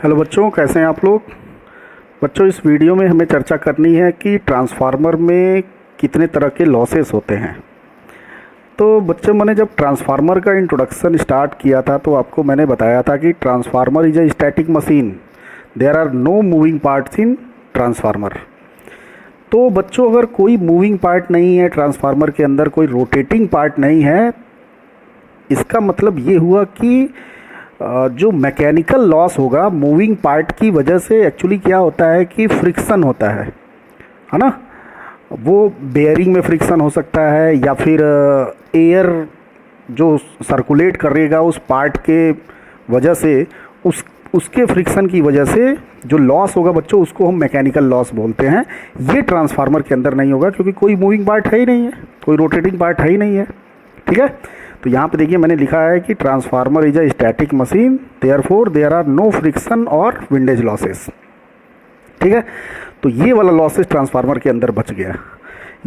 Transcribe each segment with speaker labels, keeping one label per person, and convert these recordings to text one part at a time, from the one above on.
Speaker 1: Hello बच्चों, कैसे हैं आप लोग। बच्चों, इस वीडियो में हमें चर्चा करनी है कि ट्रांसफार्मर में कितने तरह के लॉसेस होते हैं। तो बच्चों, मैंने जब ट्रांसफार्मर का इंट्रोडक्शन स्टार्ट किया था तो आपको मैंने बताया था कि transformer is a static machine, there are no moving parts in transformer. तो बच्चों, अगर कोई मूविंग पार्ट नहीं है ट्रांसफार्मर के अंदर, कोई रोटेटिंग पार्ट नहीं है, इसका मतलब ये हुआ कि जो मैकेनिकल लॉस होगा मूविंग पार्ट की वजह से, एक्चुअली क्या होता है कि फ्रिक्शन होता है ना। वो बेयरिंग में फ्रिक्शन हो सकता है या फिर एयर जो सर्कुलेट करेगा उस पार्ट के वजह से, उसके फ्रिक्शन की वजह से जो लॉस होगा बच्चों, उसको हम मैकेनिकल लॉस बोलते हैं। ये ट्रांसफार्मर के अंदर नहीं होगा क्योंकि कोई मूविंग पार्ट है ही नहीं है, कोई रोटेटिंग पार्ट है ही नहीं है। ठीक है, तो यहाँ पे देखिए मैंने लिखा है कि transformer is a static machine, therefore there are no friction और विंडेज लॉसेस। ठीक है, तो ये वाला लॉसेस ट्रांसफार्मर के अंदर बच गया।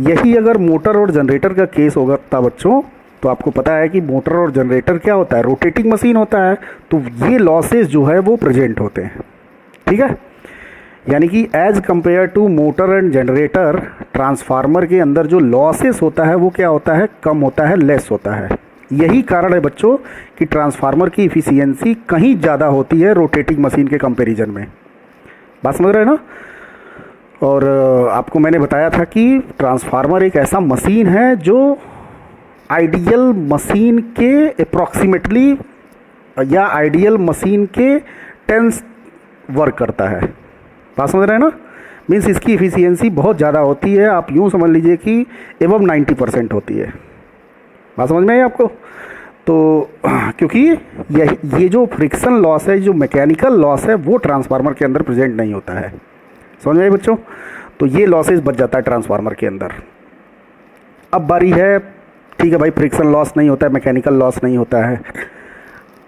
Speaker 1: यही अगर मोटर और जनरेटर का केस होगा था बच्चों, तो आपको पता है कि मोटर और जनरेटर क्या होता है, रोटेटिंग मशीन होता है, तो ये लॉसेस जो है वो प्रेजेंट होते हैं। ठीक है, यानी कि as compare to motor and generator, transformer के अंदर जो लॉसेस होता है वो क्या होता है, कम होता है, लेस होता है। यही कारण है बच्चों कि ट्रांसफार्मर की इफिशियंसी कहीं ज़्यादा होती है रोटेटिंग मशीन के कंपैरिजन में। बात समझ रहे हैं ना। और आपको मैंने बताया था कि ट्रांसफार्मर एक ऐसा मशीन है जो आइडियल मशीन के अप्रॉक्सीमेटली या आइडियल मशीन के टेंस वर्क करता है। बात समझ रहे हैं ना। मीन्स इसकी इफिशियंसी बहुत ज़्यादा होती है, आप यूँ समझ लीजिए कि एबव 90% होती है। बात समझ में आई आपको। तो क्योंकि ये जो फ्रिक्शन लॉस है, जो मैकेनिकल लॉस है, वो ट्रांसफार्मर के अंदर प्रेजेंट नहीं होता है। समझ में आई बच्चों। तो ये लॉसेस बच जाता है ट्रांसफार्मर के अंदर। अब बारी है, ठीक है भाई, फ्रिक्शन लॉस नहीं होता है, मैकेनिकल लॉस नहीं होता है।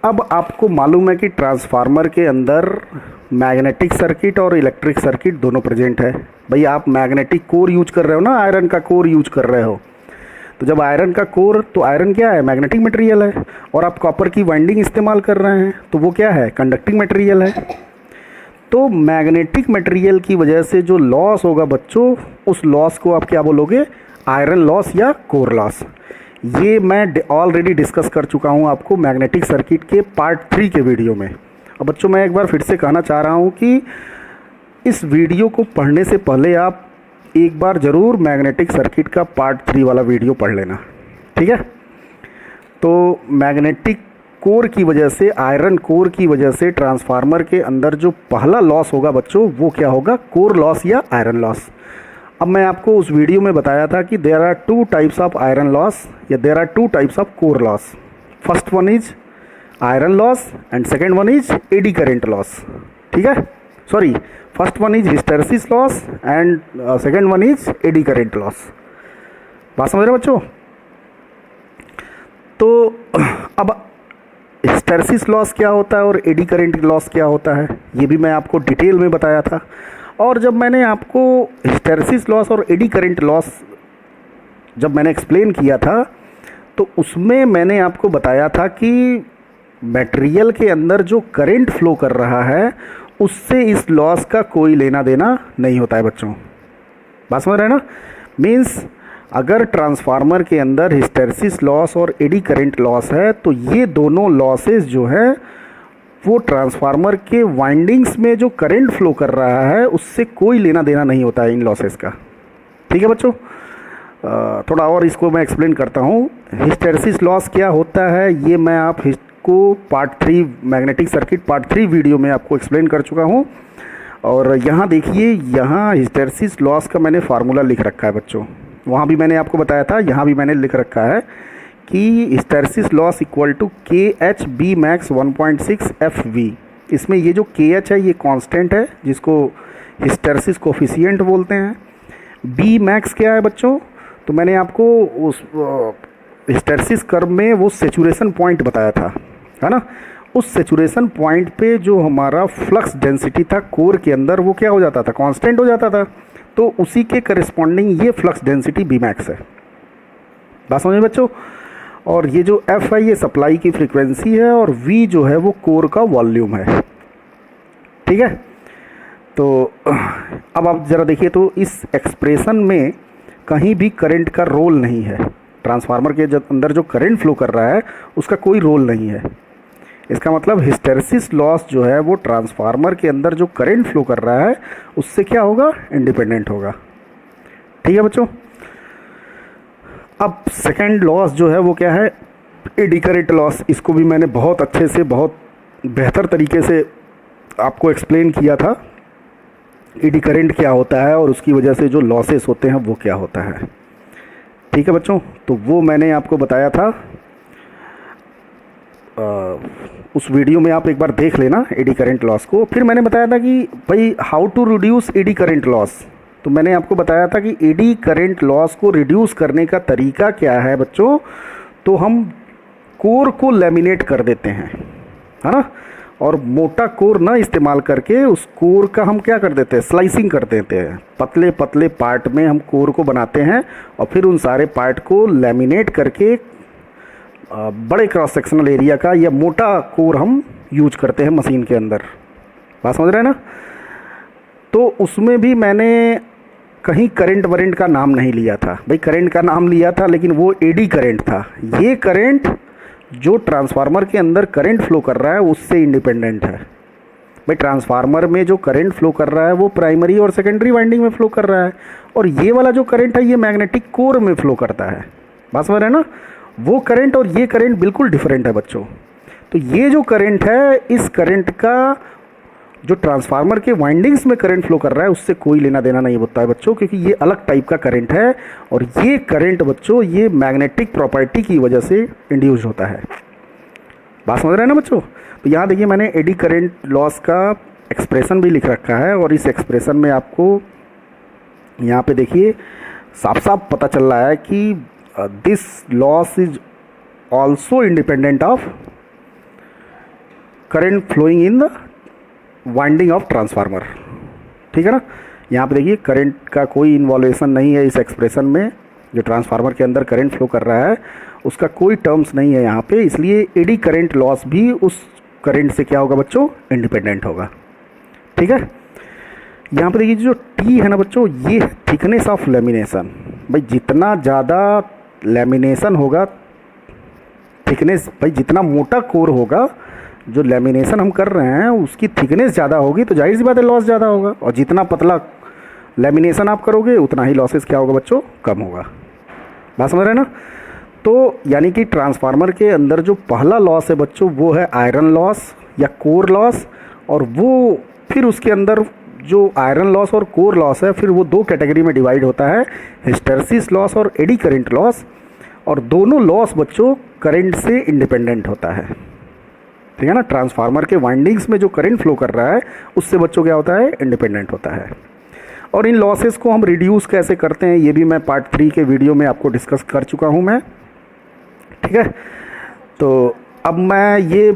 Speaker 1: अब आपको मालूम है कि ट्रांसफार्मर के अंदर मैग्नेटिक सर्किट और इलेक्ट्रिक सर्किट दोनों प्रेजेंट है। भाई आप मैग्नेटिक कोर यूज कर रहे हो ना, आयरन का कोर यूज कर रहे हो, तो जब आयरन का कोर, तो आयरन क्या है, मैग्नेटिक मटेरियल है, और आप कॉपर की वाइंडिंग इस्तेमाल कर रहे हैं तो वो क्या है, कंडक्टिंग मटेरियल है। तो मैग्नेटिक मटेरियल की वजह से जो लॉस होगा बच्चों, उस लॉस को आप क्या बोलोगे, आयरन लॉस या कोर लॉस। ये मैं ऑलरेडी डिस्कस कर चुका हूँ आपको मैग्नेटिक सर्किट के पार्ट 3 के वीडियो में। अब बच्चों, मैं एक बार फिर से कहना चाह रहा हूँ कि इस वीडियो को पढ़ने से पहले आप एक बार ज़रूर मैग्नेटिक सर्किट का पार्ट 3 वाला वीडियो पढ़ लेना। ठीक है। तो मैग्नेटिक कोर की वजह से, आयरन कोर की वजह से ट्रांसफार्मर के अंदर जो पहला लॉस होगा बच्चों, वो क्या होगा, कोर लॉस या आयरन लॉस। अब मैं आपको उस वीडियो में बताया था कि there are 2 types of iron loss या there are 2 types of core loss. First one is iron loss and second one is eddy current loss. ठीक है, sorry, first one is hysteresis loss and second one is eddy current loss. बात समझ रहे हो बच्चों। तो अब hysteresis loss क्या होता है और एडी करेंट लॉस क्या होता है, ये भी मैं आपको डिटेल में बताया था। और जब मैंने आपको हिस्टेरेसिस लॉस और एडी करेंट लॉस जब मैंने एक्सप्लेन किया था, तो उसमें मैंने आपको बताया था कि मटेरियल के अंदर जो करंट फ्लो कर रहा है, उससे इस लॉस का कोई लेना देना नहीं होता है बच्चों। बात समझ रहे हैं ना। मीन्स अगर ट्रांसफार्मर के अंदर हिस्टेरेसिस लॉस और एडी करंट लॉस है, तो ये दोनों लॉसेस जो है वो ट्रांसफार्मर के वाइंडिंग्स में जो करंट फ्लो कर रहा है, उससे कोई लेना देना नहीं होता है इन लॉसेस का। ठीक है बच्चों। थोड़ा और इसको मैं एक्सप्लेन करता हूँ। हिस्टेरेसिस लॉस क्या होता है, ये मैं आप को part 3 magnetic circuit part 3 video में आपको एक्सप्लेन कर चुका हूँ। और यहाँ देखिए, यहाँ हिस्टेरेसिस लॉस का मैंने फार्मूला लिख रखा है बच्चों। वहाँ भी मैंने आपको बताया था, यहाँ भी मैंने लिख रखा है कि hysteresis loss equal to KH/B max 1.6 FV। इसमें ये जो KH है ये कांस्टेंट है, जिसको हिस्टेरेसिस कोफिशिएंट बोलते हैं। B max क्या है बच्चों, तो मैंने आपको उस हिस्टेरेसिस कर्व में वो सेचुरेशन पॉइंट बताया था, है ना। उस सेचुरेशन पॉइंट पे जो हमारा फ्लक्स डेंसिटी था कोर के अंदर, वो क्या हो जाता था, कांस्टेंट हो जाता था। तो उसी के करस्पॉन्डिंग ये फ्लक्स डेंसिटी B max है। बात समझे बच्चों। और ये जो F है ये सप्लाई की फ्रीक्वेंसी है, और V जो है वो कोर का वॉल्यूम है। ठीक है। तो अब आप ज़रा देखिए, तो इस एक्सप्रेशन में कहीं भी करंट का रोल नहीं है। ट्रांसफार्मर के अंदर जो करंट फ्लो कर रहा है उसका कोई रोल नहीं है। इसका मतलब हिस्टैरिसीस लॉस जो है वो ट्रांसफार्मर के अंदर जो करंट फ्लो कर रहा है उससे क्या होगा, इंडिपेंडेंट होगा। ठीक है बच्चों। अब सेकंड लॉस जो है वो क्या है, एडी करंट लॉस। इसको भी मैंने बहुत अच्छे से, बहुत बेहतर तरीके से आपको एक्सप्लेन किया था। एडी करंट क्या होता है और उसकी वजह से जो लॉसेस होते हैं वो क्या होता है। ठीक है बच्चों, तो वो मैंने आपको बताया था। उस वीडियो में आप एक बार देख लेना एडी करंट लॉस को। फिर मैंने बताया था कि भाई how to reduce eddy current loss. तो मैंने आपको बताया था कि एडी करंट लॉस को रिड्यूस करने का तरीका क्या है बच्चों। तो हम कोर को लैमिनेट कर देते हैं, है ना, और मोटा कोर ना इस्तेमाल करके उस कोर का हम क्या कर देते हैं, स्लाइसिंग कर देते हैं। पतले पतले पार्ट में हम कोर को बनाते हैं और फिर उन सारे पार्ट को लैमिनेट करके बड़े क्रॉस सेक्शनल एरिया का या मोटा कोर हम यूज करते हैं मशीन के अंदर। बात समझ रहे हैं ना। तो उसमें भी मैंने कहीं करंट वरेंट का नाम नहीं लिया था। भाई करंट का नाम लिया था लेकिन वो एडी करंट था। ये करंट जो ट्रांसफार्मर के अंदर करंट फ्लो कर रहा है उससे इंडिपेंडेंट है। भाई ट्रांसफार्मर में जो करंट फ्लो कर रहा है वो प्राइमरी और सेकेंडरी वाइंडिंग में फ्लो कर रहा है, और ये वाला जो करंट है ये मैग्नेटिक कोर में फ्लो करता है। बात समझ रहे हैं ना। वो करंट और ये करंट बिल्कुल डिफरेंट है बच्चों। तो ये जो करंट है, इस करंट का जो ट्रांसफार्मर के वाइंडिंग्स में करंट फ्लो कर रहा है उससे कोई लेना देना नहीं होता है बच्चों, क्योंकि ये अलग टाइप का करंट है। और ये करंट बच्चों ये मैग्नेटिक प्रॉपर्टी की वजह से इंड्यूस होता है। बात समझ रहे हैं ना बच्चों। तो यहाँ देखिए मैंने एडी करंट लॉस का एक्सप्रेशन भी लिख रखा है, और इस एक्सप्रेशन में आपको यहाँ पे देखिए साफ साफ पता चल रहा है कि this loss is also independent of current flowing in the winding of transformer. ठीक है ना। यहाँ पे देखिए करंट का कोई इन्वॉल्वेशन नहीं है इस एक्सप्रेशन में। जो ट्रांसफार्मर के अंदर करंट फ्लो कर रहा है उसका कोई टर्म्स नहीं है यहाँ पे, इसलिए एडी करंट लॉस भी उस करंट से क्या होगा बच्चों, इंडिपेंडेंट होगा। ठीक है। यहाँ पे देखिए जो टी है ना बच्चों, ये थिकनेस ऑफ लेमिनेशन। भाई जितना ज़्यादा लेमिनेशन होगा, थिकनेस, भाई जितना मोटा कोर होगा, जो लेमिनेशन हम कर रहे हैं उसकी थिकनेस ज़्यादा होगी तो जाहिर सी बात है लॉस ज़्यादा होगा। और जितना पतला लेमिनेशन आप करोगे उतना ही लॉसेस क्या होगा बच्चों, कम होगा। बात समझ रहे हैं ना। तो यानी कि ट्रांसफार्मर के अंदर जो पहला लॉस है बच्चों वो है आयरन लॉस या कोर लॉस, और वो फिर उसके अंदर जो आयरन लॉस और कोर लॉस है फिर वो दो कैटेगरी में डिवाइड होता है, हिस्टैरिसीस लॉस और एडी करंट लॉस। और दोनों लॉस बच्चों करंट से इंडिपेंडेंट होता है। ठीक है ना। ट्रांसफार्मर के वाइंडिंग्स में जो करंट फ्लो कर रहा है उससे बच्चों क्या होता है, इंडिपेंडेंट होता है। और इन लॉसेस को हम रिड्यूस कैसे करते हैं ये भी मैं पार्ट 3 के वीडियो में आपको डिस्कस कर चुका हूँ मैं। ठीक है। तो अब मैं ये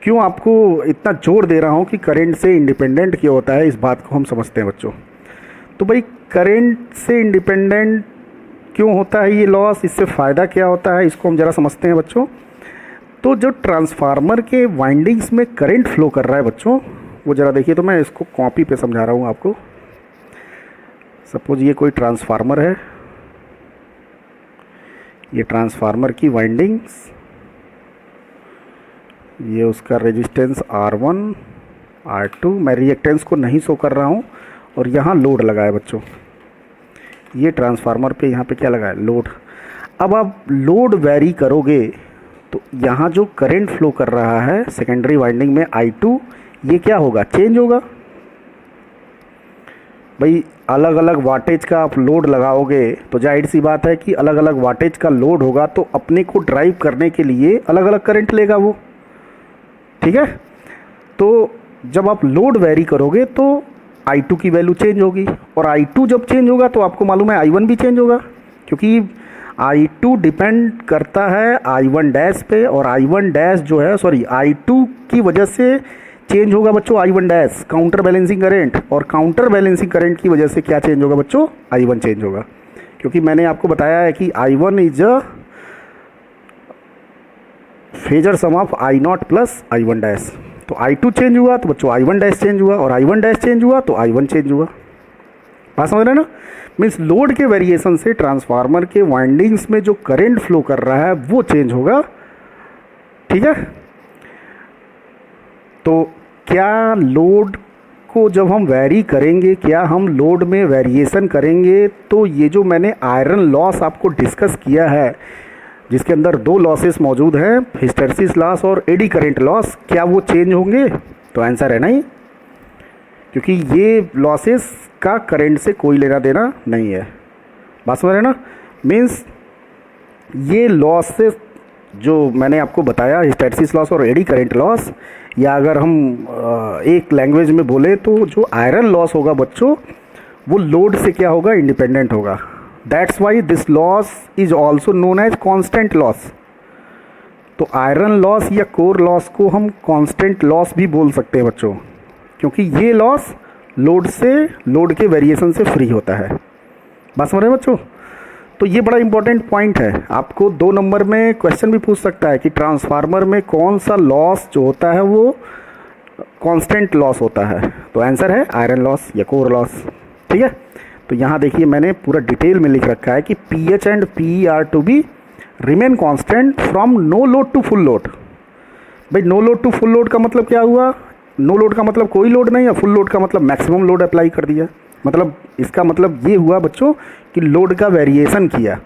Speaker 1: क्यों आपको इतना जोर दे रहा हूँ कि करंट से इंडिपेंडेंट क्यों होता है, इस बात को हम समझते हैं बच्चों। तो भाई करंट से इंडिपेंडेंट क्यों होता है ये लॉस, इससे फ़ायदा क्या होता है, इसको हम ज़रा समझते हैं बच्चों। तो जो ट्रांसफार्मर के वाइंडिंग्स में करंट फ्लो कर रहा है बच्चों, वो ज़रा देखिए। तो मैं इसको कॉपी पे समझा रहा हूँ आपको। सपोज ये कोई ट्रांसफार्मर है, ये ट्रांसफार्मर की वाइंडिंग्स, ये उसका रेजिस्टेंस R1 R2, मैं रिएक्टेंस को नहीं शो कर रहा हूँ, और यहाँ लोड लगा है बच्चों। ये ट्रांसफार्मर पे यहाँ पे क्या लगा है, लोड। अब आप लोड वेरी करोगे तो यहाँ जो करंट फ्लो कर रहा है सेकेंडरी वाइंडिंग में I2, ये क्या होगा, चेंज होगा। भाई अलग अलग वाटेज का आप लोड लगाओगे तो जाहिर सी बात है कि अलग अलग वाटेज का लोड होगा तो अपने को ड्राइव करने के लिए अलग अलग करंट लेगा वो। ठीक है। तो जब आप लोड वेरी करोगे तो I2 की वैल्यू चेंज होगी, और I2 जब चेंज होगा तो आपको मालूम है I1 भी चेंज होगा, क्योंकि I2 डिपेंड करता है I1 डैश पे, और I1 डैश जो है I2 की वजह से चेंज होगा बच्चों I1 dash, counter balancing current, और काउंटर बैलेंसिंग करंट की वजह से क्या चेंज होगा बच्चों, I1 चेंज होगा। क्योंकि मैंने आपको बताया है कि I1 is a phasor sum of I0 plus I1 dash. तो I2 चेंज हुआ तो बच्चों I1 डैश चेंज हुआ, और I1 डैश चेंज हुआ तो I1 चेंज हुआ। बात समझ रहे हैं ना? मीन्स लोड के वेरिएशन से ट्रांसफार्मर के वाइंडिंग्स में जो करंट फ्लो कर रहा है वो चेंज होगा। ठीक है, तो क्या लोड को जब हम वैरी करेंगे, क्या हम लोड में वेरिएशन करेंगे, तो ये जो मैंने आयरन लॉस आपको डिस्कस किया है, जिसके अंदर दो लॉसेस मौजूद हैं, हिस्टैरिसीस लॉस और एडी करंट लॉस, क्या वो चेंज होंगे? तो आंसर है नहीं, क्योंकि ये लॉसेस का करंट से कोई लेना देना नहीं है। बात समझ रहे हैं ना? मीन्स ये लॉसेस जो मैंने आपको बताया, हिस्टैरिसीस लॉस और एडी करंट लॉस, या अगर हम एक लैंग्वेज में बोले तो जो आयरन लॉस होगा बच्चों, वो लोड से क्या होगा? इंडिपेंडेंट होगा। That's why this loss is also known as constant loss. तो आयरन लॉस या कोर लॉस को हम कांस्टेंट लॉस भी बोल सकते हैं बच्चों, क्योंकि ये लॉस लोड से, लोड के वेरिएशन से फ्री होता है। बात समझ रहे हैं बच्चों? तो ये बड़ा इंपॉर्टेंट पॉइंट है। आपको 2 नंबर में क्वेश्चन भी पूछ सकता है कि ट्रांसफार्मर में कौन सा लॉस जो होता है वो कांस्टेंट लॉस होता है। तो आंसर है आयरन लॉस या कोर लॉस। ठीक है, तो यहाँ देखिए मैंने पूरा डिटेल में लिख रखा है कि Ph and Pe are to be remain constant from no load to full load. भाई no load to full load का मतलब क्या हुआ? नो लोड का मतलब कोई लोड नहीं, या फुल लोड का मतलब मैक्सिमम लोड अप्लाई कर दिया। मतलब इसका मतलब ये हुआ बच्चों कि लोड का वेरिएशन किया।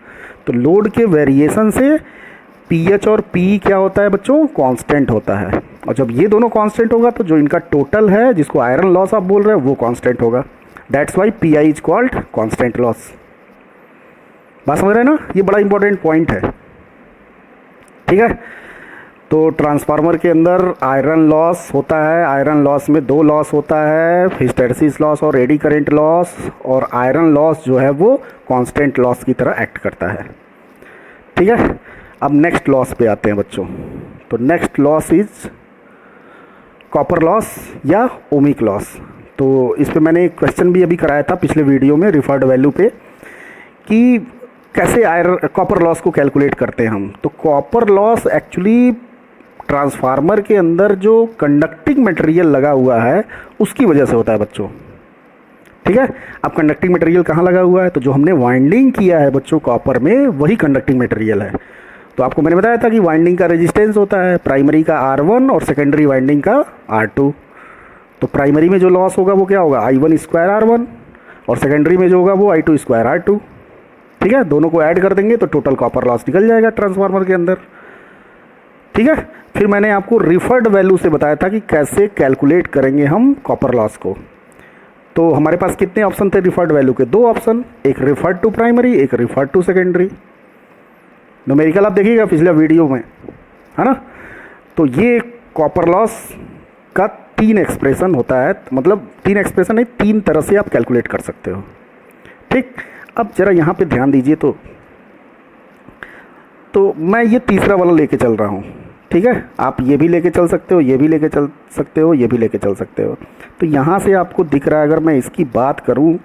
Speaker 1: तो लोड के वेरिएशन से पीएच और पी क्या होता है बच्चों? कांस्टेंट होता है। और जब ये दोनों कांस्टेंट होगा तो जो इनका टोटल है, जिसको आयरन लॉस आप बोल रहे हैं, वो कांस्टेंट होगा। That's Y P I is called constant loss. बात समझ रहे हैं ना? ये बड़ा इंपॉर्टेंट पॉइंट है। ठीक है, तो ट्रांसफार्मर के अंदर आयरन लॉस होता है। आयरन लॉस में 2 लॉस होता है, हिस्टैरिसीस लॉस और एडी करंट लॉस। और आयरन लॉस जो है वो कांस्टेंट लॉस की तरह एक्ट करता है। ठीक है, अब नेक्स्ट लॉस पे आते हैं बच्चों। तो next loss is copper loss या ओमिक लॉस। तो इस पे मैंने एक क्वेश्चन भी अभी कराया था पिछले वीडियो में रिफर्ड वैल्यू पे, कि कैसे आयरन कॉपर लॉस को कैलकुलेट करते हैं हम। तो कॉपर लॉस एक्चुअली ट्रांसफार्मर के अंदर जो कंडक्टिंग मटेरियल लगा हुआ है उसकी वजह से होता है बच्चों। ठीक है, अब कंडक्टिंग मटेरियल कहाँ लगा हुआ है? तो जो हमने वाइंडिंग किया है बच्चों कॉपर में, वही कंडक्टिंग मटेरियल है। तो आपको मैंने बताया था कि वाइंडिंग का रेजिस्टेंस होता है प्राइमरी का R1 और सेकेंडरी वाइंडिंग का R2। तो प्राइमरी में जो लॉस होगा वो क्या होगा? I1 स्क्वायर R1, और सेकेंडरी में जो होगा वो I2 स्क्वायर R2। ठीक है, दोनों को ऐड कर देंगे तो टोटल कॉपर लॉस निकल जाएगा ट्रांसफार्मर के अंदर। ठीक है, फिर मैंने आपको रिफर्ड वैल्यू से बताया था कि कैसे कैलकुलेट करेंगे हम कॉपर लॉस को। तो हमारे पास कितने ऑप्शन थे रिफर्ड वैल्यू के? 2 ऑप्शन, एक रिफर्ड टू प्राइमरी, एक रिफर्ड टू सेकेंडरी। न्यूमेरिकल आप देखिएगा पिछले वीडियो में, है ना? तो ये कॉपर लॉस का 3 एक्सप्रेशन होता है, मतलब 3 एक्सप्रेशन नहीं, 3 तरह से आप कैलकुलेट कर सकते हो। ठीक, अब जरा यहाँ पे ध्यान दीजिए। तो मैं ये तीसरा वाला लेके चल रहा हूँ। ठीक है, आप ये भी लेके चल सकते हो, ये भी लेके चल सकते हो, ये भी लेके चल सकते हो। तो यहाँ से आपको दिख रहा है, अगर मैं इसकी बात करूँ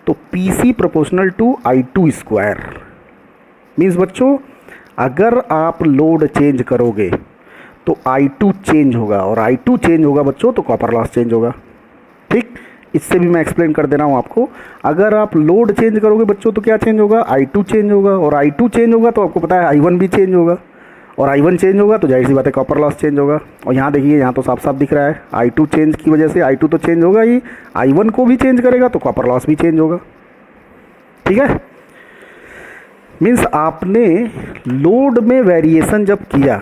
Speaker 1: तो PC proportional to I2 square. Means बच्चों अगर आप लोड चेंज करोगे तो I2 चेंज होगा, और I2 चेंज होगा बच्चों तो कॉपर लॉस चेंज होगा। ठीक, इससे भी मैं एक्सप्लेन कर दे रहा हूँ आपको। अगर आप लोड चेंज करोगे बच्चों तो क्या चेंज होगा? I2 चेंज होगा, और I2 चेंज होगा तो आपको पता है I1 भी चेंज होगा, और I1 चेंज होगा तो जाहिर सी बात है कॉपर लॉस चेंज होगा। और यहाँ देखिए, यहाँ तो साफ साफ दिख रहा है I2 चेंज की वजह से I2 तो चेंज होगा ही, I1 को भी चेंज करेगा तो कॉपर लॉस भी चेंज होगा। ठीक है, मीन्स आपने लोड में वेरिएशन जब किया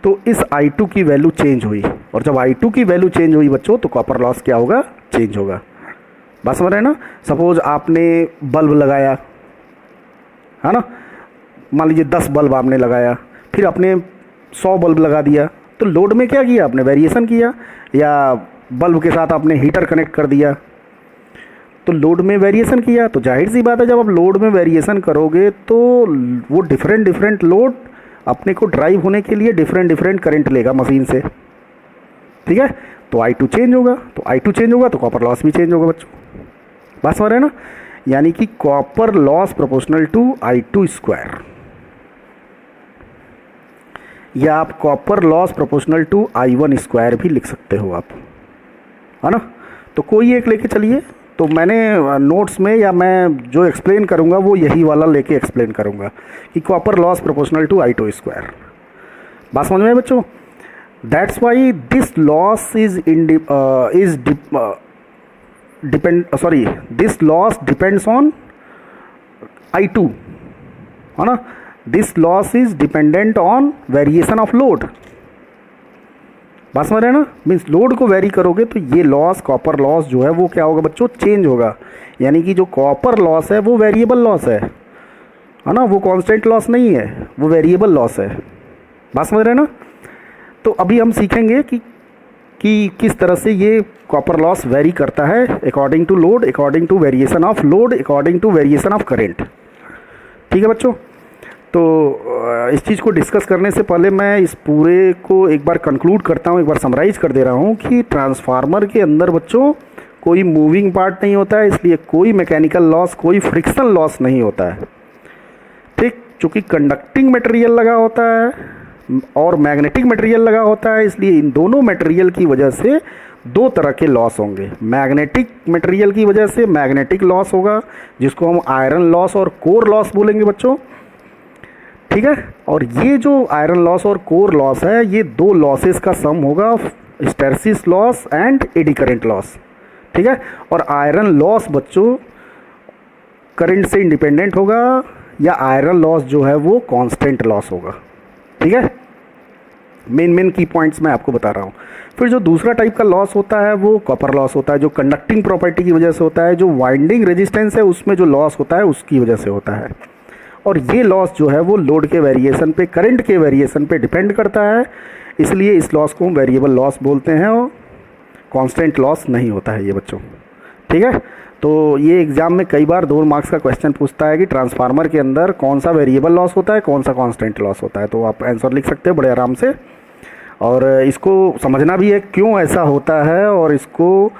Speaker 1: तो इस I2 की वैल्यू चेंज हुई, और जब I2 की वैल्यू चेंज हुई बच्चों तो कॉपर लॉस क्या होगा? चेंज होगा। बात समझ रहे हैं ना? सपोज आपने बल्ब लगाया, है ना, मान लीजिए 10 बल्ब आपने लगाया, फिर आपने 100 बल्ब लगा दिया, तो लोड में क्या किया आपने? वेरिएशन किया, या बल्ब के साथ आपने हीटर कनेक्ट कर दिया तो लोड में वेरिएशन किया। तो जाहिर सी बात है जब आप लोड में वेरिएशन करोगे तो वो डिफरेंट लोड अपने को ड्राइव होने के लिए डिफरेंट करंट लेगा मशीन से। ठीक है, तो I2 चेंज होगा, तो I2 चेंज होगा तो कॉपर लॉस भी चेंज होगा बच्चों। बात समझ रहे हैं ना? यानी कि copper loss proportional to I2 square. या आप copper loss proportional to I1 square भी लिख सकते हो आप, है ना। तो कोई एक लेके चलिए। तो मैंने नोट्स में या मैं जो एक्सप्लेन करूँगा वो यही वाला लेके एक्सप्लेन करूँगा कि copper loss proportional to I2 square. बात समझ में है बच्चों? That's why this loss this loss depends on I2, है ना। This loss is dependent on variation of load. बात समझ रहे हैं ना? मीन्स लोड को वेरी करोगे तो ये लॉस, कॉपर लॉस जो है वो क्या होगा बच्चों, चेंज होगा। यानी कि जो कॉपर लॉस है वो वेरिएबल लॉस है ना, वो कांस्टेंट लॉस नहीं है, वो वेरिएबल लॉस है। बात समझ रहे हैं ना? तो अभी हम सीखेंगे कि किस तरह से ये कॉपर लॉस वेरी करता है according to load, according to variation of load, according to variation of current. ठीक है बच्चों? तो इस चीज़ को डिस्कस करने से पहले मैं इस पूरे को एक बार कंक्लूड करता हूँ, एक बार समराइज़ कर दे रहा हूँ कि ट्रांसफार्मर के अंदर बच्चों कोई मूविंग पार्ट नहीं होता है, इसलिए कोई मैकेनिकल लॉस, कोई फ्रिक्शन लॉस नहीं होता है। ठीक, चूँकि कंडक्टिंग मटेरियल लगा होता है और मैग्नेटिक मटेरियल लगा होता है, इसलिए इन दोनों मटेरियल की वजह से दो तरह के लॉस होंगे। मैग्नेटिक मटेरियल की वजह से मैग्नेटिक लॉस होगा, जिसको हम आयरन लॉस और कोर लॉस बोलेंगे बच्चों। ठीक है, और ये जो आयरन लॉस और कोर लॉस है, ये दो लॉसेस का सम होगा, hysteresis loss and AD current loss. ठीक है, और आयरन लॉस बच्चों करंट से इंडिपेंडेंट होगा, या आयरन लॉस जो है वो कांस्टेंट लॉस होगा। ठीक है, मेन की पॉइंट्स मैं आपको बता रहा हूँ। फिर जो दूसरा टाइप का लॉस होता है वो कॉपर लॉस होता है, जो कंडक्टिंग प्रॉपर्टी की वजह से होता है, जो वाइंडिंग रेजिस्टेंस है उसमें जो लॉस होता है उसकी वजह से होता है। और ये लॉस जो है वो लोड के वेरिएशन पे, करंट के वेरिएशन पे डिपेंड करता है, इसलिए इस लॉस को हम वेरिएबल लॉस बोलते हैं और कांस्टेंट लॉस नहीं होता है ये बच्चों। ठीक है, तो ये एग्जाम में कई बार 2 मार्क्स का क्वेश्चन पूछता है कि ट्रांसफार्मर के अंदर कौन सा वेरिएबल लॉस होता है, कौन सा कांस्टेंट लॉस होता है। तो आप आंसर लिख सकते हैं बड़े आराम से, और इसको समझना भी है क्यों ऐसा होता है, और इसको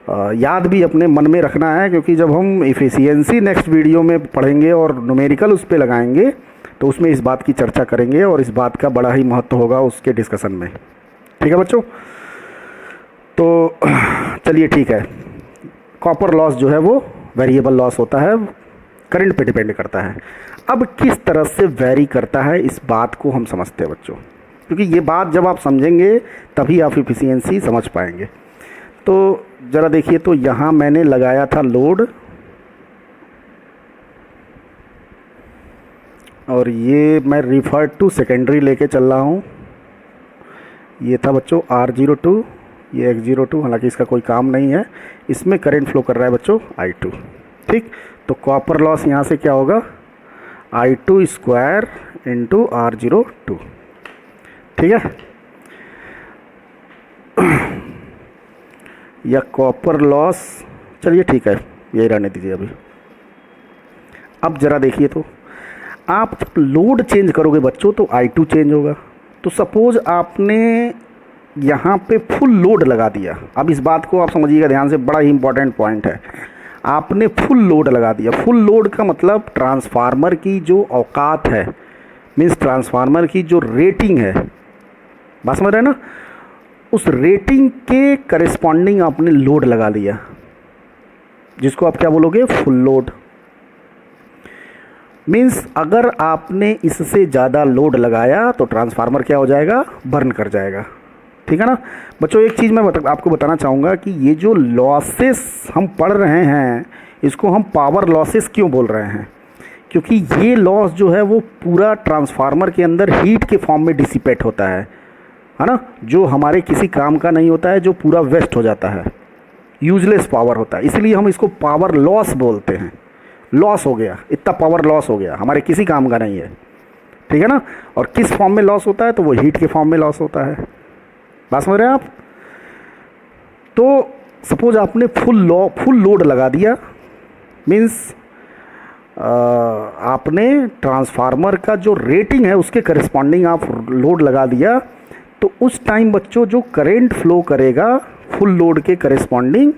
Speaker 1: याद भी अपने मन में रखना है, क्योंकि जब हम एफिशिएंसी नेक्स्ट वीडियो में पढ़ेंगे और न्यूमेरिकल उस पर लगाएंगे तो उसमें इस बात की चर्चा करेंगे और इस बात का बड़ा ही महत्व होगा उसके डिस्कशन में। ठीक है बच्चों? तो चलिए ठीक है, कॉपर लॉस जो है वो वेरिएबल लॉस होता है, करंट पे डिपेंड करता है। अब किस तरह से वेरी करता है इस बात को हम समझते हैं बच्चों, क्योंकि ये बात जब आप समझेंगे तभी आप एफिशिएंसी समझ पाएंगे। तो ज़रा देखिए, तो यहाँ मैंने लगाया था लोड, और ये मैं रिफर टू सेकेंडरी लेके चल रहा हूँ। ये था बच्चों R02, ये X02, हालांकि इसका कोई काम नहीं है, इसमें करंट फ्लो कर रहा है बच्चों I2। ठीक, तो कॉपर लॉस यहाँ से क्या होगा, I2 स्क्वायर इंटू R02। ठीक है, या कॉपर लॉस, चलिए ठीक है यही रहने दीजिए अभी। अब ज़रा देखिए, तो आप जब लोड चेंज करोगे बच्चों तो I2 चेंज होगा। तो सपोज आपने यहाँ पे फुल लोड लगा दिया, अब इस बात को आप समझिएगा ध्यान से, बड़ा ही इंपॉर्टेंट पॉइंट है। आपने फुल लोड लगा दिया, फुल लोड का मतलब ट्रांसफार्मर की जो औकात है, मीन्स ट्रांसफार्मर की जो रेटिंग है, बात समझ रहे हैं ना, उस रेटिंग के करेस्पॉन्डिंग आपने लोड लगा लिया, जिसको आप क्या बोलोगे, फुल लोड। मीन्स अगर आपने इससे ज़्यादा लोड लगाया तो ट्रांसफार्मर क्या हो जाएगा, बर्न कर जाएगा। ठीक है ना बच्चों? एक चीज़ मैं आपको बताना चाहूँगा कि ये जो लॉसेस हम पढ़ रहे हैं इसको हम पावर लॉसेस क्यों बोल रहे हैं, क्योंकि ये लॉस जो है वो पूरा ट्रांसफार्मर के अंदर हीट के फॉर्म में डिसिपेट होता है ना, जो हमारे किसी काम का नहीं होता है, जो पूरा वेस्ट हो जाता है, यूजलेस पावर होता है, इसलिए हम इसको पावर लॉस बोलते हैं। लॉस हो गया, इतना पावर लॉस हो गया, हमारे किसी काम का नहीं है। ठीक है ना? और किस फॉर्म में लॉस होता है, तो वो हीट के फॉर्म में लॉस होता है। बात समझ रहे हैं आप? तो सपोज आपने फुल लोड लगा दिया, मीन्स आपने ट्रांसफार्मर का जो रेटिंग है उसके करस्पॉन्डिंग आप लोड लगा दिया, तो उस टाइम बच्चों जो करंट फ्लो करेगा फुल लोड के करस्पॉन्डिंग,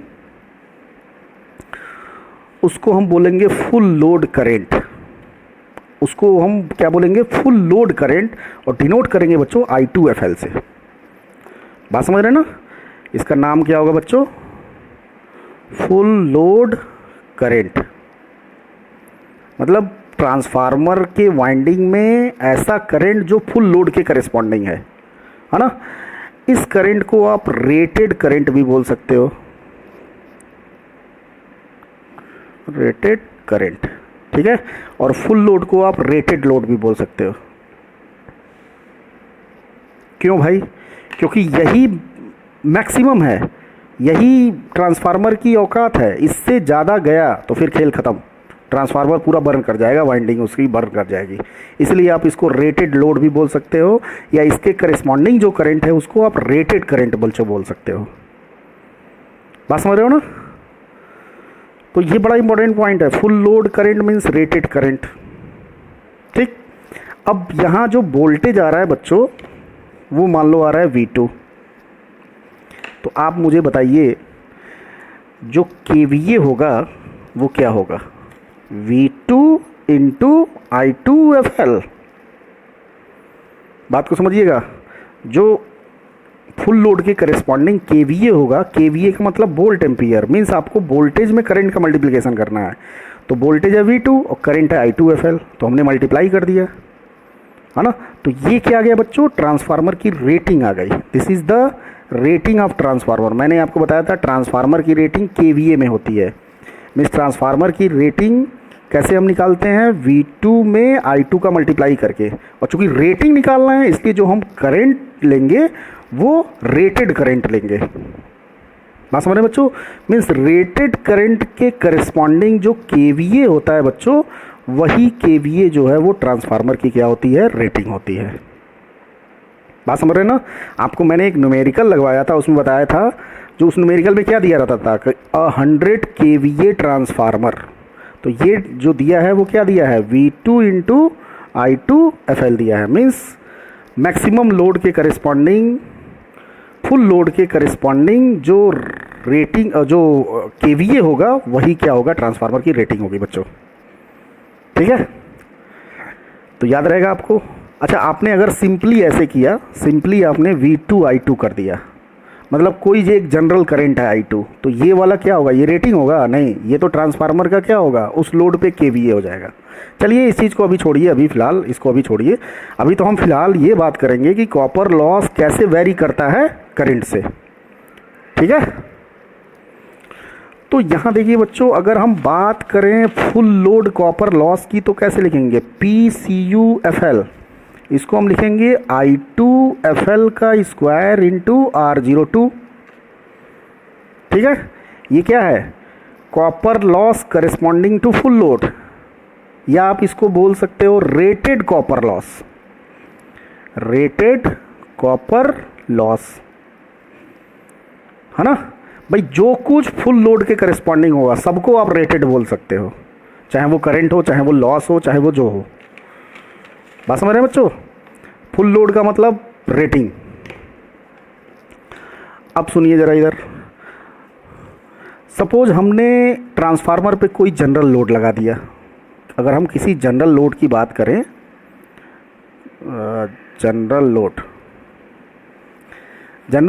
Speaker 1: उसको हम बोलेंगे फुल लोड करंट। उसको हम क्या बोलेंगे, फुल लोड करंट, और डिनोट करेंगे बच्चों I2FL से। बात समझ रहे हैं ना? इसका नाम क्या होगा बच्चों, फुल लोड करंट। मतलब ट्रांसफार्मर के वाइंडिंग में ऐसा करंट जो फुल लोड के करेस्पॉन्डिंग है ना। इस करंट को आप रेटेड करंट भी बोल सकते हो, रेटेड करंट, ठीक है। और फुल लोड को आप रेटेड लोड भी बोल सकते हो। क्यों भाई? क्योंकि यही मैक्सिमम है, यही ट्रांसफार्मर की औकात है। इससे ज़्यादा गया तो फिर खेल ख़त्म, ट्रांसफार्मर पूरा बर्न कर जाएगा, वाइंडिंग उसकी बर्न कर जाएगी। इसलिए आप इसको रेटेड लोड भी बोल सकते हो, या इसके करेस्पॉन्डिंग जो करंट है उसको आप रेटेड करंट बोल सकते हो। बात समझ रहे हो ना? तो ये बड़ा इंपॉर्टेंट पॉइंट है, full load current means rated current, ठीक। अब यहाँ जो वोल्टेज आ रहा है बच्चों, वो मान लो आ रहा है V2। तो आप मुझे बताइए जो KVA होगा वो क्या होगा, V2 इंटू I2FL। बात को समझिएगा, जो फुल लोड के करेस्पॉन्डिंग KVA होगा, KVA का मतलब वोल्ट एम्पियर, मीन्स आपको वोल्टेज में करंट का मल्टीप्लिकेशन करना है। तो वोल्टेज है V2 और करंट है I2FL, तो हमने मल्टीप्लाई कर दिया, है ना। तो ये क्या आ गया बच्चों, ट्रांसफार्मर की रेटिंग आ गई। This is the rating of transformer. मैंने आपको बताया था ट्रांसफार्मर की रेटिंग KVA में होती है। मीन्स ट्रांसफार्मर की रेटिंग कैसे हम निकालते हैं, V2 में I2 का मल्टीप्लाई करके। और चूंकि रेटिंग निकालना है इसलिए जो हम करंट लेंगे वो रेटेड करंट लेंगे। बात समझ रहे बच्चों? मीन्स रेटेड करंट के करस्पॉन्डिंग जो KVA होता है बच्चों, वही KVA जो है वो ट्रांसफार्मर की क्या होती है, रेटिंग होती है। बात समझ रहे हैं ना? आपको मैंने एक न्यूमेरिकल लगवाया था, उसमें बताया था, जो उस न्यूमेरिकल में क्या दिया रहता था, 100 KVA ट्रांसफार्मर। तो ये जो दिया है वो क्या दिया है, V2 इंटू I2FL दिया है। मीन्स मैक्सिमम लोड के करिस्पॉन्डिंग, फुल लोड के करिस्पॉन्डिंग जो रेटिंग, जो KVA होगा वही क्या होगा, ट्रांसफार्मर की रेटिंग होगी बच्चों, ठीक है। तो याद रहेगा आपको। अच्छा, आपने अगर सिंपली ऐसे किया, सिंपली आपने V2 I2 कर दिया, मतलब कोई जो एक जनरल करंट है I2, तो ये वाला क्या होगा, ये रेटिंग होगा नहीं, ये तो ट्रांसफार्मर का क्या होगा, उस लोड पे KVA हो जाएगा। चलिए इस चीज़ को अभी छोड़िए, अभी फ़िलहाल इसको अभी छोड़िए। अभी तो हम फिलहाल ये बात करेंगे कि कॉपर लॉस कैसे वेरी करता है करंट से, ठीक है। तो यहाँ देखिए बच्चों, अगर हम बात करें फुल लोड कॉपर लॉस की तो कैसे लिखेंगे, PCUFL। इसको हम लिखेंगे I2FL का स्क्वायर इंटू R02, ठीक है। ये क्या है, copper loss corresponding to full load, या आप इसको बोल सकते हो rated copper loss, rated copper loss, है ना भाई। जो कुछ फुल लोड के करेस्पॉन्डिंग होगा सबको आप रेटेड बोल सकते हो, चाहे वो करंट हो, चाहे वो लॉस हो, चाहे वो जो हो। बात समझ रहे हैं बच्चों? फुल लोड का मतलब रेटिंग। अब सुनिए जरा इधर, सपोज हमने ट्रांसफार्मर पे कोई जनरल लोड लगा दिया। अगर हम किसी जनरल लोड की बात करें, जनरल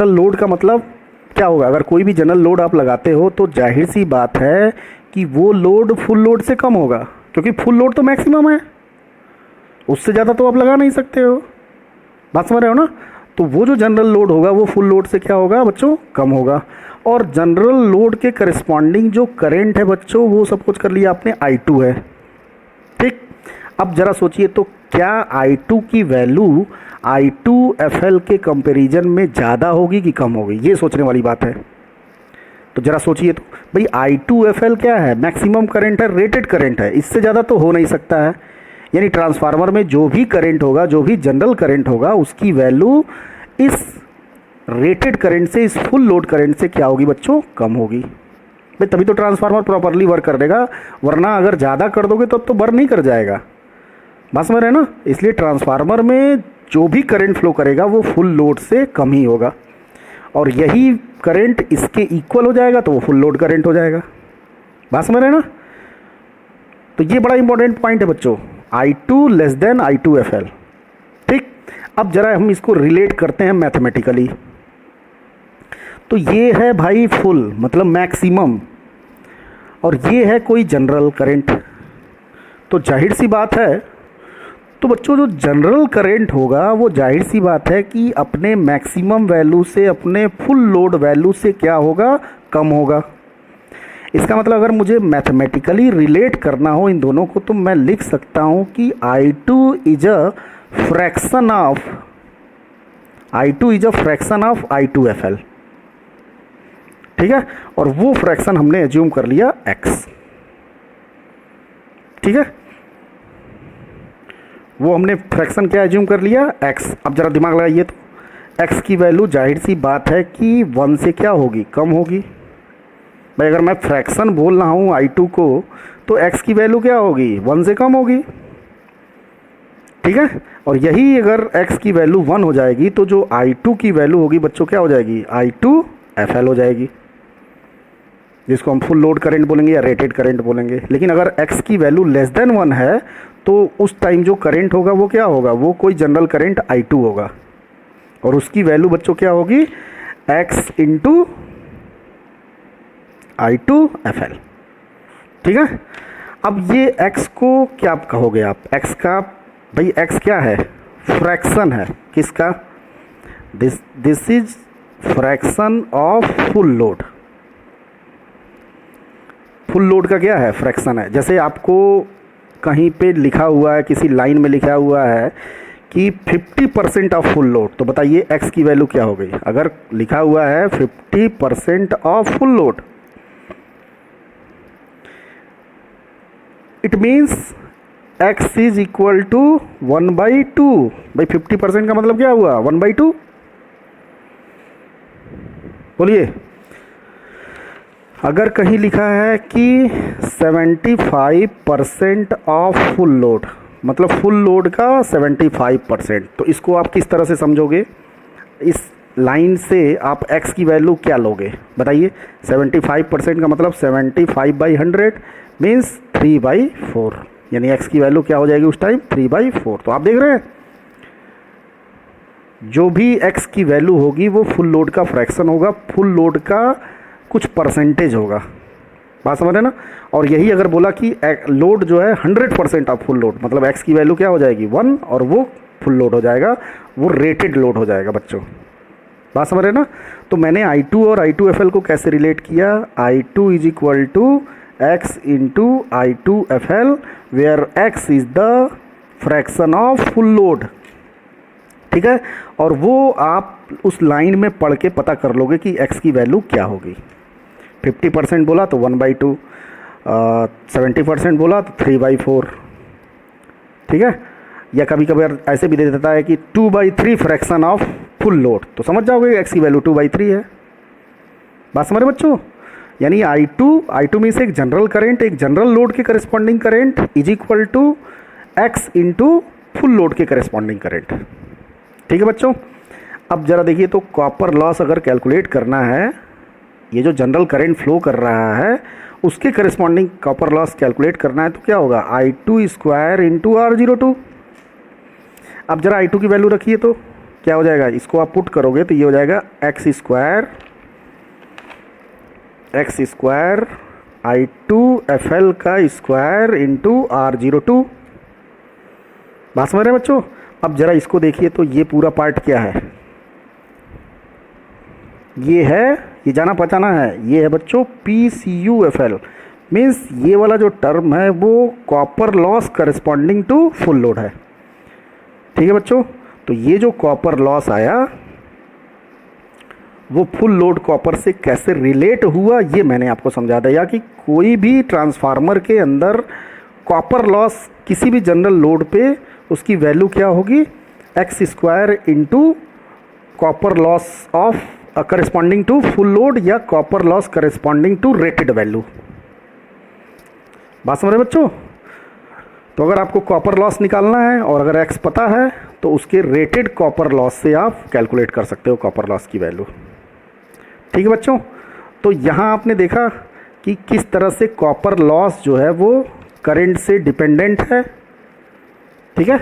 Speaker 1: लोड का मतलब क्या होगा, अगर कोई भी जनरल लोड आप लगाते हो तो जाहिर सी बात है कि वो लोड फुल लोड से कम होगा, क्योंकि फुल लोड तो मैक्सिमम है, उससे ज़्यादा तो आप लगा नहीं सकते हो। बात समझ रहे हो ना? तो वो जो जनरल लोड होगा वो फुल लोड से क्या होगा बच्चों, कम होगा। और जनरल लोड के करस्पॉन्डिंग जो करंट है बच्चों, वो सपोज कर लिया आपने I2 है, ठीक। अब जरा सोचिए, तो क्या I2 की वैल्यू I2FL के कंपैरिजन में ज़्यादा होगी कि कम होगी, ये सोचने वाली बात है। तो जरा सोचिए, तो भाई I2FL क्या है, मैक्सिमम करंट है, रेटेड करंट है, इससे ज़्यादा तो हो नहीं सकता है। यानी ट्रांसफार्मर में जो भी करंट होगा, जो भी जनरल करंट होगा, उसकी वैल्यू इस रेटेड करंट से, इस फुल लोड करंट से क्या होगी बच्चों, कम होगी। भाई तभी तो ट्रांसफार्मर प्रॉपरली वर्क कर देगा, वरना अगर ज़्यादा कर दोगे तो बर्न नहीं कर जाएगा। बात समझ रहे हैं ना? इसलिए ट्रांसफार्मर में जो भी करंट फ्लो करेगा वो फुल लोड से कम ही होगा, और यही करंट इसके इक्वल हो जाएगा तो वो फुल लोड करंट हो जाएगा। बात समझ रहे हैं ना? तो ये बड़ा इंपॉर्टेंट पॉइंट है बच्चों, I2 लेस देन I2FL। ठीक, अब जरा हम इसको रिलेट करते हैं मैथमेटिकली। तो ये है भाई फुल मतलब मैक्सिमम, और ये है कोई जनरल करंट। तो जाहिर सी बात है, तो बच्चों जो जनरल करंट होगा वो जाहिर सी बात है कि अपने मैक्सिमम वैल्यू से, अपने फुल लोड वैल्यू से क्या होगा, कम होगा। इसका मतलब अगर मुझे मैथमेटिकली रिलेट करना हो इन दोनों को, तो मैं लिख सकता हूँ कि I2 is a fraction of I2FL। ठीक है, और वो फ्रैक्शन हमने एज्यूम कर लिया x। ठीक है, वो हमने फ्रैक्शन क्या एज्यूम कर लिया, x। अब जरा दिमाग लगाइए, तो x की वैल्यू जाहिर सी बात है कि 1 से क्या होगी, कम होगी। भाई अगर मैं फ्रैक्शन बोल रहा हूँ I2 को, तो x की वैल्यू क्या होगी, 1 से कम होगी। ठीक है, और यही अगर x की वैल्यू 1 हो जाएगी, तो जो I2 की वैल्यू होगी बच्चों क्या हो जाएगी, I2FL हो जाएगी, जिसको हम फुल लोड करंट बोलेंगे या रेटेड करंट बोलेंगे। लेकिन अगर x की वैल्यू लेस देन 1 है, तो उस टाइम जो करंट होगा वो क्या होगा, वो कोई जनरल करंट I2 होगा, और उसकी वैल्यू बच्चों क्या होगी, x इंटू I2FL। ठीक है, अब ये x को क्या कहोगे आप, x का, भाई x क्या है, फ्रैक्शन है किसका, this is fraction of full load. Full load का क्या है, फ्रैक्शन है। जैसे आपको कहीं पे लिखा हुआ है, किसी लाइन में लिखा हुआ है कि 50% ऑफ फुल लोड, तो बताइए x की वैल्यू क्या हो गई। अगर लिखा हुआ है 50% of full load, it means x is equal to 1/2। भाई 50% का मतलब क्या हुआ, 1/2। बोलिए, अगर कहीं लिखा है कि 75% ऑफ फुल लोड, मतलब फुल लोड का 75%, तो इसको आप किस तरह से समझोगे, इस लाइन से आप x की वैल्यू क्या लोगे, बताइए। 75% का मतलब 75/100 मीन्स 3/4, यानी x की वैल्यू क्या हो जाएगी उस टाइम, 3/4। तो आप देख रहे हैं, जो भी x की वैल्यू होगी वो फुल लोड का फ्रैक्शन होगा, फुल लोड का कुछ परसेंटेज होगा। बात समझ रहे ना। और यही अगर बोला कि लोड जो है 100% ऑफ फुल लोड, मतलब x की वैल्यू क्या हो जाएगी, 1, और वो फुल लोड हो जाएगा, वो रेटेड लोड हो जाएगा बच्चों। बात समझ रहे ना। तो मैंने I2 और I2FL को कैसे रिलेट किया, I2 is equal to x into I2FL, where x is the fraction of full load. ठीक है, और वो आप उस लाइन में पढ़ के पता कर लोगे कि x की वैल्यू क्या होगी। 50% बोला तो 1/2, 70% बोला तो 3/4। ठीक है, या कभी कभी ऐसे भी दे देता है कि 2/3 फ्रैक्शन ऑफ फुल लोड, तो समझ जाओगे x की वैल्यू 2/3 है। बात समझ रहे बच्चों। यानी I2 मीन्स एक जनरल करंट, एक जनरल लोड के corresponding current is equal to x into full load के करस्पॉन्डिंग करंट। ठीक है बच्चों। अब जरा देखिए, तो कॉपर लॉस अगर कैलकुलेट करना है, ये जो जनरल करंट फ्लो कर रहा है उसके करस्पॉन्डिंग कॉपर लॉस कैलकुलेट करना है, तो क्या होगा, I2 स्क्वायर इंटू R02। अब जरा I2 की वैल्यू रखिए, तो क्या हो जाएगा, इसको आप पुट करोगे तो ये हो जाएगा x स्क्वायर I2FL का स्क्वायर इंटू R02। बात समझ रहे हैं बच्चों। अब जरा इसको देखिए, तो ये पूरा पार्ट क्या है, ये है, ये जाना पहचाना है, ये है बच्चों PCUFL। मीन्स ये वाला जो टर्म है वो copper loss corresponding to full load है। ठीक है बच्चों। तो ये जो कॉपर लॉस आया वो फुल लोड कॉपर से कैसे रिलेट हुआ, ये मैंने आपको समझा दिया कि कोई भी ट्रांसफार्मर के अंदर कॉपर लॉस किसी भी जनरल लोड पे उसकी वैल्यू क्या होगी, x square into copper loss of corresponding to full load, या copper loss corresponding to rated value. बात समझ रहे बच्चों। तो अगर आपको कॉपर लॉस निकालना है और अगर x पता है, तो उसके रेटेड कॉपर लॉस से आप कैलकुलेट कर सकते हो कॉपर लॉस की वैल्यू। ठीक है बच्चों। तो यहाँ आपने देखा कि किस तरह से कॉपर लॉस जो है वो करंट से डिपेंडेंट है, ठीक है,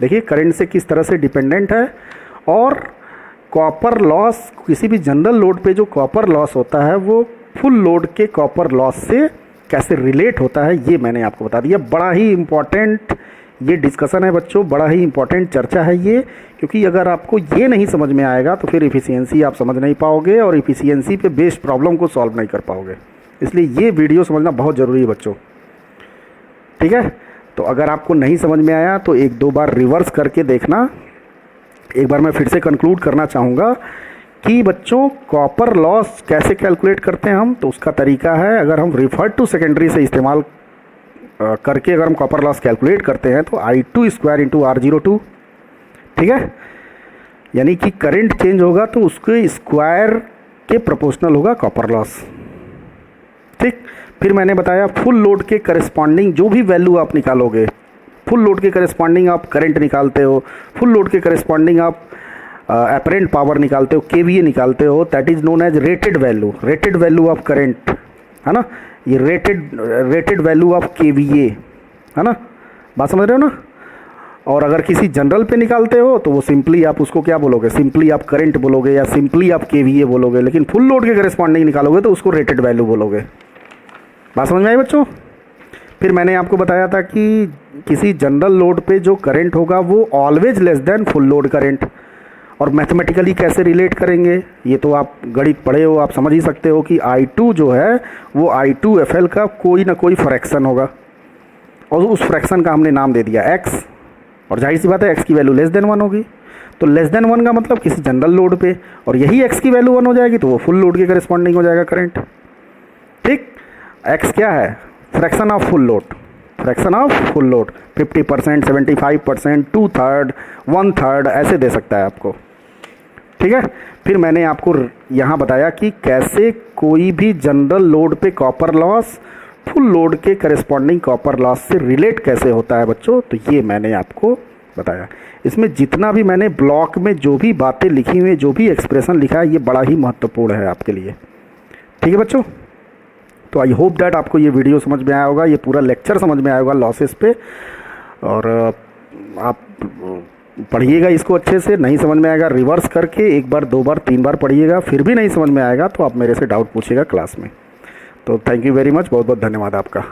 Speaker 1: देखिए करंट से किस तरह से डिपेंडेंट है। और कॉपर लॉस, किसी भी जनरल लोड पे जो कॉपर लॉस होता है वो फुल लोड के कॉपर लॉस से कैसे रिलेट होता है, ये मैंने आपको बता दिया। बड़ा ही इम्पॉर्टेंट ये डिस्कशन है बच्चों, बड़ा ही इम्पॉर्टेंट चर्चा है ये, क्योंकि अगर आपको ये नहीं समझ में आएगा तो फिर इफ़िशियंसी आप समझ नहीं पाओगे और इफ़िशियंसी पे बेस्ड प्रॉब्लम को सॉल्व नहीं कर पाओगे। इसलिए ये वीडियो समझना बहुत ज़रूरी है बच्चों, ठीक है। तो अगर आपको नहीं समझ में आया तो एक दो बार रिवर्स करके देखना। एक बार मैं फिर से कंक्लूड करना चाहूँगा कि बच्चों कॉपर लॉस कैसे कैलकुलेट करते हैं हम, तो उसका तरीका है, अगर हम रिफर टू सेकेंडरी से इस्तेमाल करके अगर हम कॉपर लॉस कैलकुलेट करते हैं तो I2 स्क्वायर इंटू R02, ठीक है, यानी कि करंट चेंज होगा तो उसके स्क्वायर के प्रोपोर्शनल होगा कॉपर लॉस, ठीक। फिर मैंने बताया फुल लोड के करस्पॉन्डिंग जो भी वैल्यू आप निकालोगे, फुल लोड के करस्पॉन्डिंग आप करंट निकालते हो, फुल लोड के करस्पॉन्डिंग आप अपरेंट पावर निकालते हो, KVA निकालते हो, that is known as rated value, rated value of current, है ना, ये रेटेड वैल्यू ऑफ KVA, है ना, बात समझ रहे हो ना। और अगर किसी जनरल पे निकालते हो तो वो सिंपली आप उसको क्या बोलोगे, सिंपली आप करंट बोलोगे या सिंपली आप KVA बोलोगे, लेकिन फुल लोड के करस्पॉन्डिंग निकालोगे तो उसको रेटेड वैल्यू बोलोगे। बात समझ में आई बच्चों। फिर मैंने आपको बताया था कि किसी जनरल लोड पे जो करंट होगा वो always less than full load current, और मैथमेटिकली कैसे रिलेट करेंगे ये तो आप गणित पढ़े हो, आप समझ ही सकते हो कि I2 जो है वो I2FL का कोई ना कोई फ्रैक्शन होगा, और उस फ्रैक्शन का हमने नाम दे दिया x, और जाहिर सी बात है x की वैल्यू लेस देन 1 होगी, तो लेस देन 1 का मतलब किसी जनरल लोड पे, और यही x की वैल्यू 1 हो जाएगी तो वो फुल लोड के करस्पॉन्डिंग हो जाएगा करंट, ठीक। x क्या है, fraction of full load, fraction of full load 50%, 75%, 2/3, 1/3 ऐसे दे सकता है आपको, ठीक है। फिर मैंने आपको यहाँ बताया कि कैसे कोई भी जनरल लोड पे कॉपर लॉस फुल लोड के करस्पॉन्डिंग कॉपर लॉस से रिलेट कैसे होता है बच्चों, तो ये मैंने आपको बताया। इसमें जितना भी मैंने ब्लॉक में जो भी बातें लिखी हुई हैं, जो भी एक्सप्रेशन लिखा है, ये बड़ा ही महत्वपूर्ण है आपके लिए, ठीक है बच्चों। तो आई होप दैट आपको ये वीडियो समझ में आया होगा, ये पूरा लेक्चर समझ में आया होगा लॉसेस पे, और आप पढ़िएगा इसको अच्छे से। नहीं समझ में आएगा रिवर्स करके एक बार, दो बार, तीन बार पढ़िएगा, फिर भी नहीं समझ में आएगा तो आप मेरे से डाउट पूछिएगा क्लास में। तो थैंक यू वेरी मच, बहुत बहुत धन्यवाद आपका।